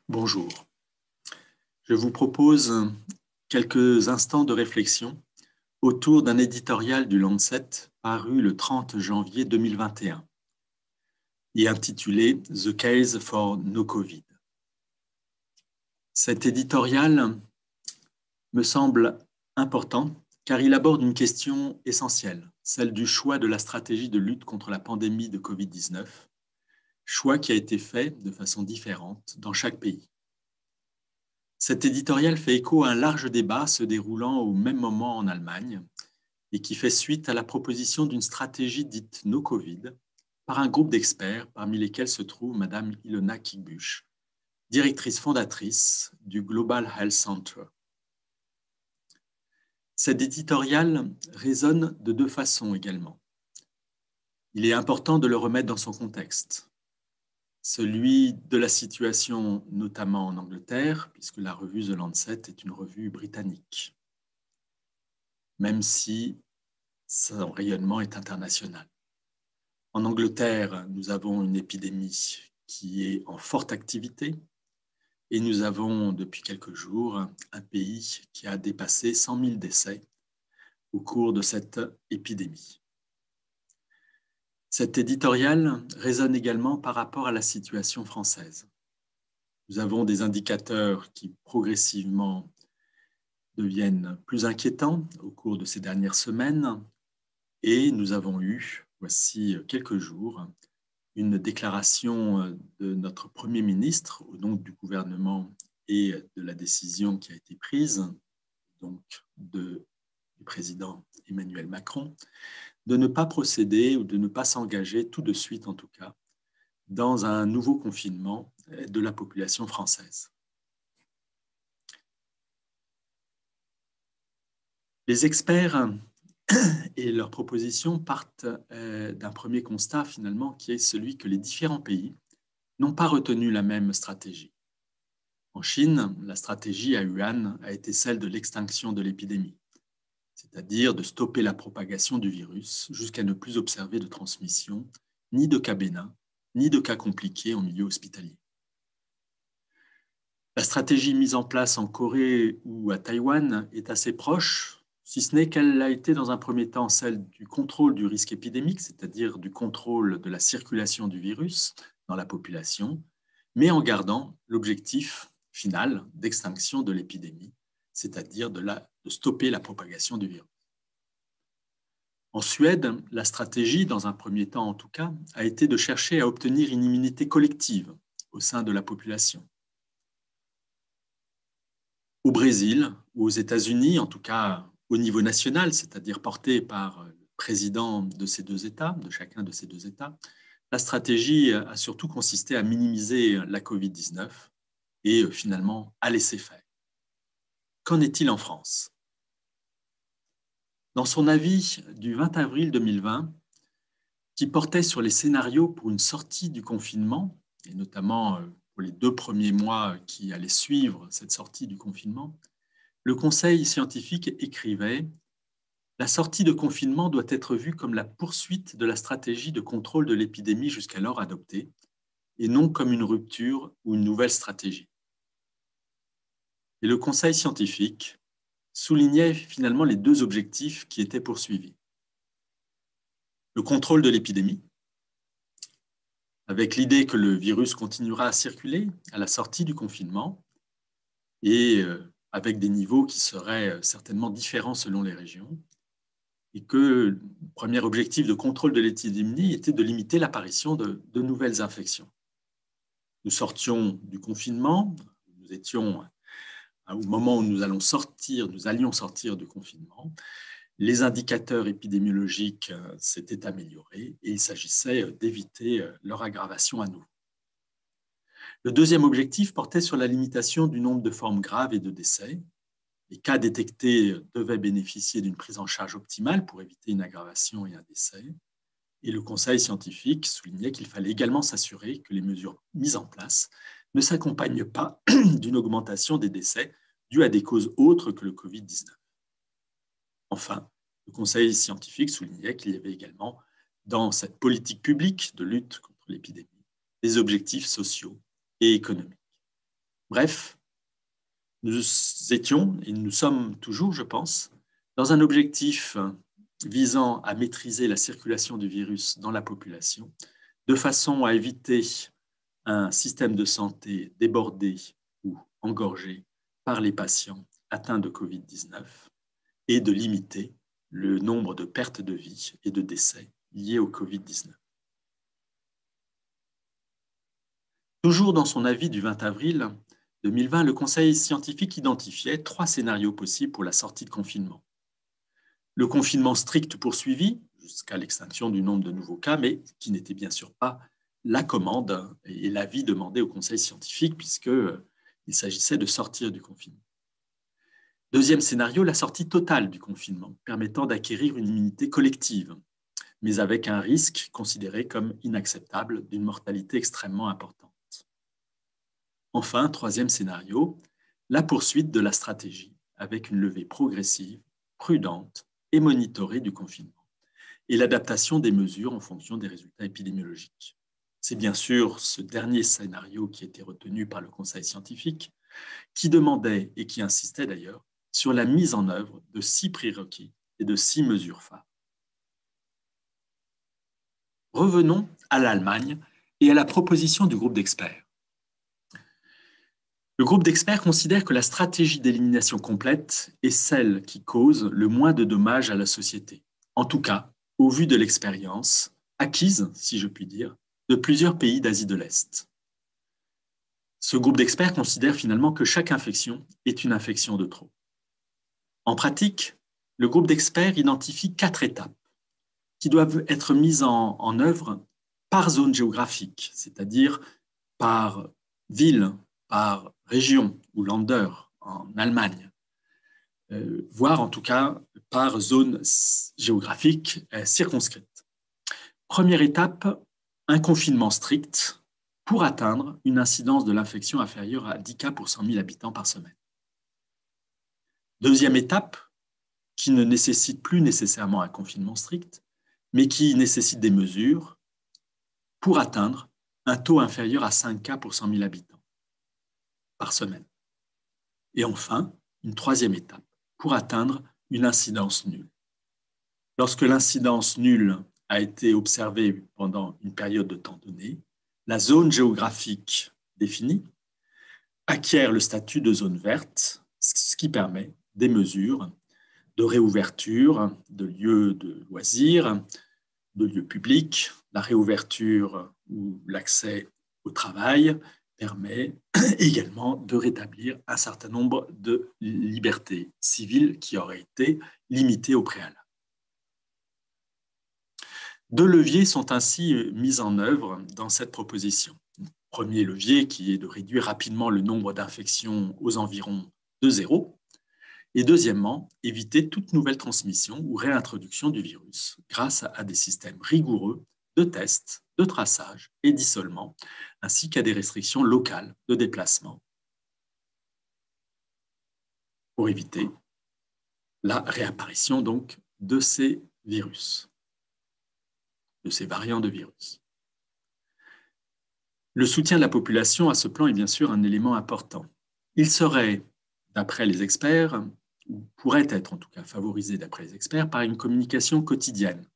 Bonjour. Je vous propose quelques instants de réflexion autour d'un éditorial du Lancet paru le 30 janvier 2021 et intitulé The Case for No Covid. Cet éditorial me semble important car il aborde une question essentielle, celle du choix de la stratégie de lutte contre la pandémie de Covid-19, choix qui a été fait de façon différente dans chaque pays. Cet éditorial fait écho à un large débat se déroulant au même moment en Allemagne et qui fait suite à la proposition d'une stratégie dite no Covid par un groupe d'experts parmi lesquels se trouve Madame Ilona Kickbusch, directrice fondatrice du Global Health Center. Cet éditorial résonne de deux façons également. Il est important de le remettre dans son contexte, celui de la situation notamment en Angleterre, puisque la revue The Lancet est une revue britannique, même si son rayonnement est international. En Angleterre, nous avons une épidémie qui est en forte activité et nous avons depuis quelques jours un pays qui a dépassé 100 000 décès au cours de cette épidémie. Cet éditorial résonne également par rapport à la situation française. Nous avons des indicateurs qui progressivement deviennent plus inquiétants au cours de ces dernières semaines et nous avons eu, voici quelques jours, une déclaration de notre Premier ministre au nom du gouvernement et de la décision qui a été prise, donc du président Emmanuel Macron, de ne pas procéder ou de ne pas s'engager tout de suite en tout cas dans un nouveau confinement de la population française. Les experts et leurs propositions partent d'un premier constat finalement qui est celui que les différents pays n'ont pas retenu la même stratégie. En Chine, la stratégie à Wuhan a été celle de l'extinction de l'épidémie, c'est-à-dire de stopper la propagation du virus jusqu'à ne plus observer de transmission, ni de cas bénins, ni de cas compliqués en milieu hospitalier. La stratégie mise en place en Corée ou à Taïwan est assez proche, si ce n'est qu'elle a été dans un premier temps celle du contrôle du risque épidémique, c'est-à-dire du contrôle de la circulation du virus dans la population, mais en gardant l'objectif final d'extinction de l'épidémie, c'est-à-dire de stopper la propagation du virus. En Suède, la stratégie, dans un premier temps en tout cas, a été de chercher à obtenir une immunité collective au sein de la population. Au Brésil ou aux États-Unis, en tout cas au niveau national, c'est-à-dire porté par le président de ces deux États, de chacun de ces deux États, la stratégie a surtout consisté à minimiser la Covid-19 et finalement à laisser faire. Qu'en est-il en France? Dans son avis du 20 avril 2020, qui portait sur les scénarios pour une sortie du confinement, et notamment pour les 2 premiers mois qui allaient suivre cette sortie du confinement, le Conseil scientifique écrivait « La sortie de confinement doit être vue comme la poursuite de la stratégie de contrôle de l'épidémie jusqu'alors adoptée, et non comme une rupture ou une nouvelle stratégie. » Et le Conseil scientifique soulignait finalement les deux objectifs qui étaient poursuivis. Le contrôle de l'épidémie, avec l'idée que le virus continuera à circuler à la sortie du confinement et avec des niveaux qui seraient certainement différents selon les régions, et que le premier objectif de contrôle de l'épidémie était de limiter l'apparition de nouvelles infections. Nous sortions du confinement, nous étions au moment où nous allions sortir du confinement, les indicateurs épidémiologiques s'étaient améliorés et il s'agissait d'éviter leur aggravation à nouveau. Le deuxième objectif portait sur la limitation du nombre de formes graves et de décès. Les cas détectés devaient bénéficier d'une prise en charge optimale pour éviter une aggravation et un décès. Et le Conseil scientifique soulignait qu'il fallait également s'assurer que les mesures mises en place ne s'accompagnent pas d'une augmentation des décès dus à des causes autres que le Covid-19. Enfin, le Conseil scientifique soulignait qu'il y avait également, dans cette politique publique de lutte contre l'épidémie, des objectifs sociaux et économiques. Bref, nous étions, et nous sommes toujours, je pense, dans un objectif visant à maîtriser la circulation du virus dans la population, de façon à éviter un système de santé débordé ou engorgé par les patients atteints de Covid-19 et de limiter le nombre de pertes de vie et de décès liés au Covid-19. Toujours dans son avis du 20 avril 2020, le Conseil scientifique identifiait 3 scénarios possibles pour la sortie de confinement. Le confinement strict poursuivi, jusqu'à l'extinction du nombre de nouveaux cas, mais qui n'était bien sûr pas la commande et l'avis demandé au Conseil scientifique, puisqu'il s'agissait de sortir du confinement. Deuxième scénario, la sortie totale du confinement, permettant d'acquérir une immunité collective, mais avec un risque considéré comme inacceptable d'une mortalité extrêmement importante. Enfin, troisième scénario, la poursuite de la stratégie, avec une levée progressive, prudente et monitorée du confinement, et l'adaptation des mesures en fonction des résultats épidémiologiques. C'est bien sûr ce dernier scénario qui était retenu par le Conseil scientifique, qui demandait et qui insistait d'ailleurs sur la mise en œuvre de 6 prérequis et de 6 mesures phares. Revenons à l'Allemagne et à la proposition du groupe d'experts. Le groupe d'experts considère que la stratégie d'élimination complète est celle qui cause le moins de dommages à la société, en tout cas au vu de l'expérience acquise, si je puis dire, de plusieurs pays d'Asie de l'Est. Ce groupe d'experts considère finalement que chaque infection est une infection de trop. En pratique, le groupe d'experts identifie 4 étapes qui doivent être mises en œuvre par zone géographique, c'est-à-dire par ville, par région ou Länder en Allemagne, voire en tout cas par zone géographique circonscrite. Première étape, un confinement strict pour atteindre une incidence de l'infection inférieure à 10 cas pour 100 000 habitants par semaine. Deuxième étape, qui ne nécessite plus nécessairement un confinement strict, mais qui nécessite des mesures pour atteindre un taux inférieur à 5 cas pour 100 000 habitants par semaine. Et enfin, une troisième étape, pour atteindre une incidence nulle. Lorsque l'incidence nulle a été observée pendant une période de temps donnée, la zone géographique définie acquiert le statut de zone verte, ce qui permet des mesures de réouverture de lieux de loisirs, de lieux publics. La réouverture ou l'accès au travail permet également de rétablir un certain nombre de libertés civiles qui auraient été limitées au préalable. 2 leviers sont ainsi mis en œuvre dans cette proposition. Premier levier qui est de réduire rapidement le nombre d'infections aux environs de 0. Et deuxièmement, éviter toute nouvelle transmission ou réintroduction du virus grâce à des systèmes rigoureux de tests, de traçage et d'isolement, ainsi qu'à des restrictions locales de déplacement pour éviter la réapparition donc de ces virus, de ces variants de virus. Le soutien de la population à ce plan est bien sûr un élément important. Il serait, d'après les experts, ou pourrait être en tout cas favorisé d'après les experts, par une communication quotidienne,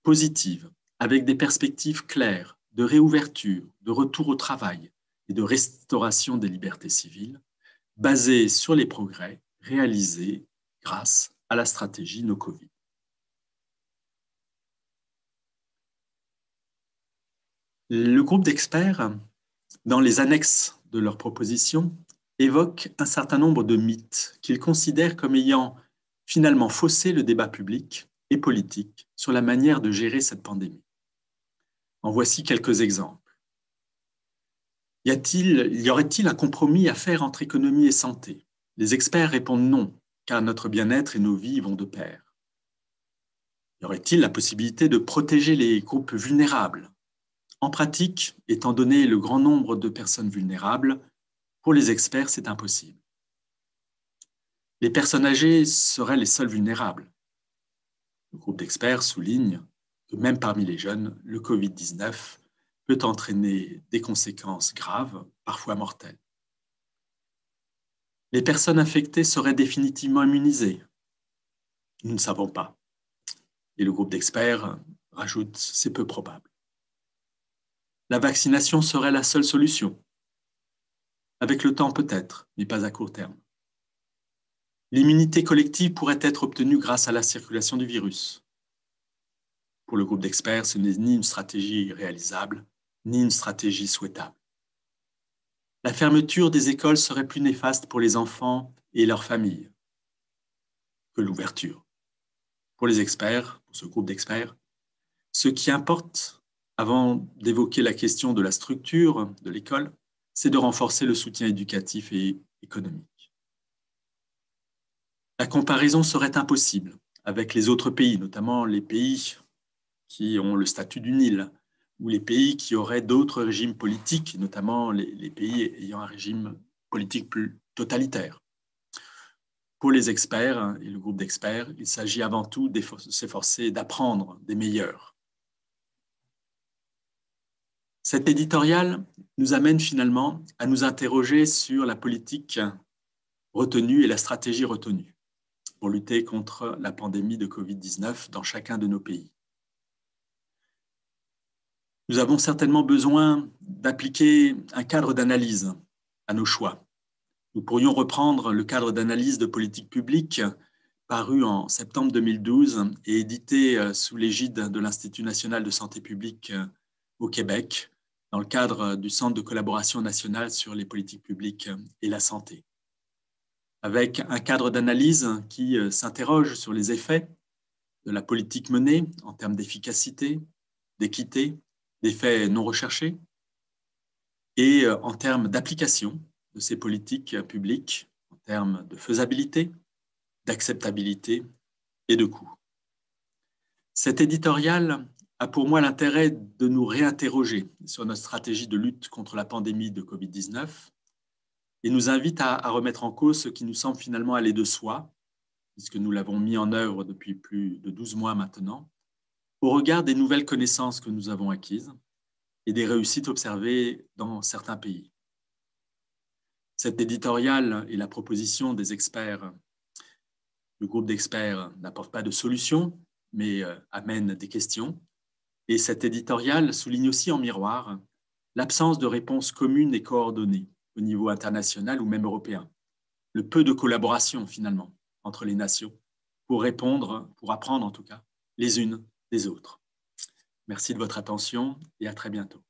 positive, avec des perspectives claires de réouverture, de retour au travail et de restauration des libertés civiles, basée sur les progrès réalisés grâce à la stratégie No Covid. Le groupe d'experts, dans les annexes de leur proposition, évoque un certain nombre de mythes qu'ils considèrent comme ayant finalement faussé le débat public et politique sur la manière de gérer cette pandémie. En voici quelques exemples. Y aurait-il un compromis à faire entre économie et santé? Les experts répondent non, car notre bien-être et nos vies vont de pair. Y aurait-il la possibilité de protéger les groupes vulnérables? En pratique, étant donné le grand nombre de personnes vulnérables, pour les experts, c'est impossible. Les personnes âgées seraient les seules vulnérables. Le groupe d'experts souligne que même parmi les jeunes, le Covid-19 peut entraîner des conséquences graves, parfois mortelles. Les personnes infectées seraient définitivement immunisées? Nous ne savons pas. Et le groupe d'experts rajoute, c'est peu probable. La vaccination serait la seule solution? Avec le temps peut-être, mais pas à court terme. L'immunité collective pourrait être obtenue grâce à la circulation du virus. Pour le groupe d'experts, ce n'est ni une stratégie réalisable, ni une stratégie souhaitable. La fermeture des écoles serait plus néfaste pour les enfants et leurs familles que l'ouverture. Pour les experts, pour ce groupe d'experts, ce qui importe, avant d'évoquer la question de la structure de l'école, c'est de renforcer le soutien éducatif et économique. La comparaison serait impossible avec les autres pays, notamment les pays qui ont le statut d'une île, ou les pays qui auraient d'autres régimes politiques, notamment les pays ayant un régime politique plus totalitaire. Pour les experts et le groupe d'experts, il s'agit avant tout de s'efforcer d'apprendre des meilleurs. Cet éditorial nous amène finalement à nous interroger sur la politique retenue et la stratégie retenue pour lutter contre la pandémie de Covid-19 dans chacun de nos pays. Nous avons certainement besoin d'appliquer un cadre d'analyse à nos choix. Nous pourrions reprendre le cadre d'analyse de politique publique paru en septembre 2012 et édité sous l'égide de l'Institut national de santé publique au Québec, dans le cadre du Centre de collaboration nationale sur les politiques publiques et la santé. Avec un cadre d'analyse qui s'interroge sur les effets de la politique menée en termes d'efficacité, d'équité, d'effets non recherchés, et en termes d'application de ces politiques publiques, en termes de faisabilité, d'acceptabilité et de coût. Cet éditorial a pour moi l'intérêt de nous réinterroger sur notre stratégie de lutte contre la pandémie de Covid-19 et nous invite à remettre en cause ce qui nous semble finalement aller de soi, puisque nous l'avons mis en œuvre depuis plus de 12 mois maintenant, au regard des nouvelles connaissances que nous avons acquises et des réussites observées dans certains pays. Cet éditorial et la proposition des experts, le groupe d'experts n'apporte pas de solution, mais amène des questions. Et cet éditorial souligne aussi en miroir l'absence de réponses communes et coordonnées au niveau international ou même européen, le peu de collaboration finalement entre les nations pour répondre, pour apprendre en tout cas, les unes des autres. Merci de votre attention et à très bientôt.